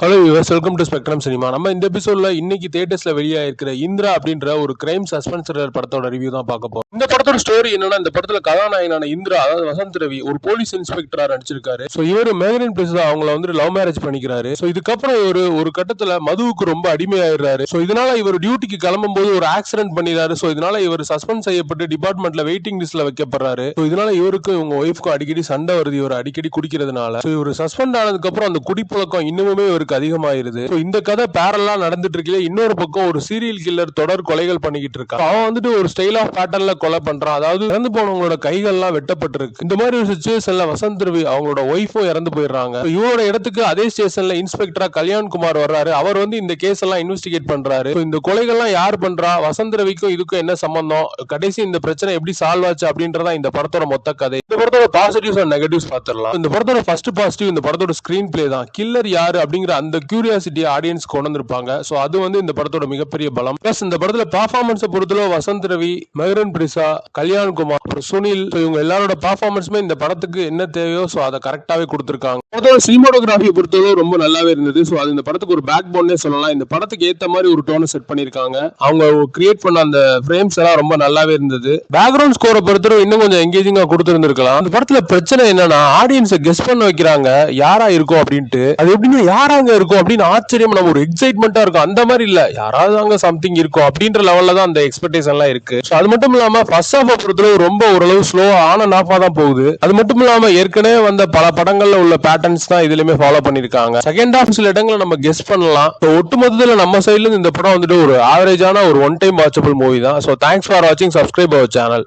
Hello viewers, welcome to spectrum cinema. நம்ம இந்த எபிசோட்ல இன்னைக்கு தியேட்டர்ஸ்ல வெளியாக இருக்கிற இந்திரா அப்படின்ற ஒரு கிரைம் சஸ்பென்ஸ் த்ரில்லர் படத்தோட ரிவ்யூ தான் பார்க்க போறோம். இந்த படத்தோட ஸ்டோரி என்னன்னா, இந்த படத்துல கதாநாயகனான இந்திரா, அதாவது வசந்த் ரவி, ஒரு போலீஸ் இன்ஸ்பெக்டரா நடிச்சிருக்காரு. ஸோ இவர் மேகரின் பிளேஸ் அவங்கள வந்து லவ் மேரேஜ் பண்ணிக்கிறாரு. ஸோ இதுக்கப்புறம் இவர் ஒரு கட்டத்துல மதுவுக்கு ரொம்ப அடிமையாயிடுறாரு. ஸோ இதனால இவர் டியூட்டிக்கு கிளம்பும் போது ஒரு ஆக்சிடென்ட் பண்ணிடுறாரு. ஸோ இதனால இவர் சஸ்பெண்ட் செய்யப்பட்டு டிபார்ட்மெண்ட்ல வெயிட்டிங் லிஸ்ட்ல வைக்கப்படுறாரு. ஸோ இதனால இவருக்கு இவங்க ஒய்ஃப்க்கும் அடிக்கடி சண்டை வருது, இவர் அடிக்கடி குடிக்கிறதுனால. ஸோ இவர் சஸ்பெண்ட் ஆனதுக்கு அப்புறம் அந்த குடிப்பழக்கம் இன்னுமே இவருக்கு அதிகமாயிருது. இந்த கதை பேரலா நடந்துட்டு இருக்கே. இன்னொரு பக்கம் ஒரு சீரியல் கில்லர் தொடர் கொலைகள் பண்ணிக்கிட்டு இருக்கான். அவன் வந்துட்டு ஒரு ஸ்டைல் ஆஃப் பேட்டர்ன்ல கொலை பண்றான். அதாவது இறந்து போனவங்களோட கைகள்லாம் வெட்டப்பட்டிருக்கு. இந்த மாதிரி ஒரு சிச்சுவேஷன்ல வசந்த் ரவி அவங்களோட ஒய்ஃபும் இறந்து போயிடுறாங்க. இவரோட இடத்துக்கு அதே ஸ்டேஷன்ல இன்ஸ்பெக்டரா கல்யாண்குமார் வர்றாரு. அவர் வந்து இந்த கேஸ் எல்லாம் இன்வெஸ்டிகேட் பண்றாரு. இந்த கொலைகள்லாம் யார் பண்றா, வசந்த் ரவிக்கும் இதுக்கும் என்ன சம்பந்தம், கடைசி இந்த பிரச்சனை எப்படி சால்வ் ஆச்சு அப்படின்றதா இந்த படத்தோட மொத்த கதை. இந்த படத்தோட பாசிட்டிவ்ஸ் அண்ட் நெகட்டிவ்ஸ் பார்த்துடலாம். இந்த படத்தோட ஃபர்ஸ்ட் பாசிட்டிவ் இந்த படத்தோட ஸ்கிரீன் பிளே தான். கில்லர் யாரு அப்படிங்கிற அந்த கியூரியாசிட்டி ஆடியன்ஸ் கொண்டு வந்திருப்பாங்க. சோ அது வந்து இந்த படத்தோட மிகப்பெரிய பலம். பிளஸ் இந்த படத்துல பெர்ஃபார்மன்ஸ் பொறுத்தல வசந்த் ரவி, மெஹரன் பிரிசா, கல்யாண்குமார், சுனில், இவங்க எல்லாரோட பெர்ஃபார்மன்ஸுமே இந்த படத்துக்கு என்ன தேவையோ சோ அதை கரெக்டாவே கொடுத்திருக்காங்க. படத்தோட சினிமாட்டோகிராஃபியை பொறுத்தவரை ரொம்ப நல்லாவே இருந்தது. சோ அது இந்த படத்துக்கு ஒரு பேக் போன்னே சொல்லலாம். இந்த படத்துக்கு ஏத்த மாதிரி ஒரு டோனை செட் பண்ணிருக்காங்க. அவங்க கிரியேட் பண்ண அந்த ஃப்ரேம்ஸ் எல்லாம் ரொம்ப நல்லாவே இருந்தது. பேக்ரவுண்ட் ஸ்கோரை பொறுத்தவரை இன்னும் கொஞ்சம் எங்கேஜிங்கா கொடுத்திருந்திருக்கலாம். அந்த படத்துல பிரச்சனை என்னன்னா, ஆடியன்ஸை கெஸ் பண்ண வைக்கிறாங்க யாரா இருக்கும் அப்படின்ட்டு. அது எப்படின்னா யாராங்க இருக்கும் அப்படின்னு ஆச்சரியம், நம்ம ஒரு எக்ஸைட்மெண்டா இருக்கும். அந்த மாதிரி இல்ல, யாராவது அங்க சம்திங் இருக்கும் அப்படின்ற லெவல்ல தான் அந்த எக்ஸ்பெக்டேஷன்லாம் இருக்கு. அது மட்டும் இல்லாம ஃபர்ஸ்ட் ஹாஃப் பொறுத்தவரை ரொம்ப ஓரளவு ஸ்லோ ஆன் அண்ட் ஆஃபா தான் போகுது. அது மட்டும் இல்லாம ஏற்கனவே வந்த பல படங்கள்ல உள்ள பேட்டர்ன்ஸ் தான் இதுலயுமே ஃபாலோ பண்ணிருக்காங்க. செகண்ட் ஹாஃப் சில இடங்களை நம்ம கெஸ் பண்ணலாம். ஒட்டுமொத்தத்துல நம்ம சைடுல இந்த படம் வந்துட்டு ஒரு ஆவரேஜான ஒரு ஒன் டைம் வாட்சபிள் மூவி தான். சோ தேங்க்ஸ் ஃபார் வாட்சிங். Subscribe our channel.